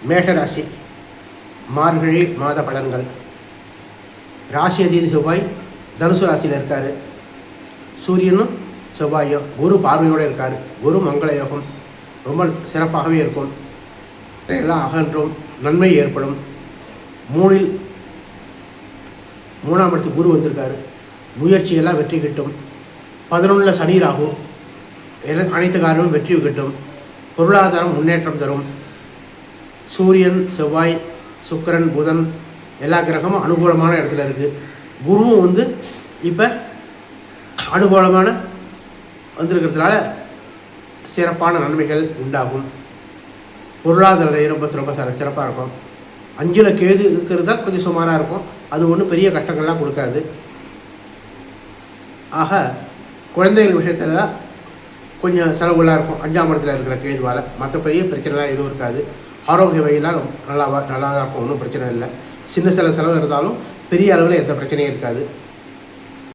மேஷராசி மார்கழி மாத பலன்கள். ராசி அதிபதி செவ்வாய் தனுசு ராசியில் இருக்கார். சூரியனும் செவ்வாயும் குரு பார்வையோடு இருக்கார். குரு மங்கள யோகம் ரொம்ப சிறப்பாகவே இருக்கும். எல்லாம் அகன்றும் நன்மை ஏற்படும். மூணாம் இடத்துக்கு குரு வந்திருக்காரு. முயற்சியெல்லாம் வெற்றி கிட்டும். 11 சனி ராகு அனைத்து காரியமும் வெற்றி கிட்டும். பொருளாதாரம் முன்னேற்றம் தரும். சூரியன் செவ்வாய் சுக்கிரன் புதன் எல்லா கிரகமும் அனுகூலமான இடத்துல இருக்குது. குருவும் இப்போ அனுகூலமான வந்திருக்கிறதுனால சிறப்பான நன்மைகள் உண்டாகும். பொருளாதார ரொம்ப சிறப்பாக இருக்கும். 5ல் கேது இருக்கிறது தான் கொஞ்சம் சுமாராக இருக்கும். அது ஒன்றும் பெரிய கஷ்டங்கள்லாம் கொடுக்காது. ஆக குழந்தைகள் விஷயத்தில் தான் கொஞ்சம் செலவுகளாக இருக்கும் 5ஆம் இடத்துல இருக்கிற கேதுவால். மற்ற பெரிய பிரச்சனைலாம் எதுவும் இருக்காது. ஆரோக்கிய வகையெல்லாம் நல்லா தான் இருக்கும். ஒன்றும் பிரச்சனை இல்லை. சின்ன சில செலவு இருந்தாலும் பெரிய அளவில் எந்த பிரச்சனையும் இருக்காது.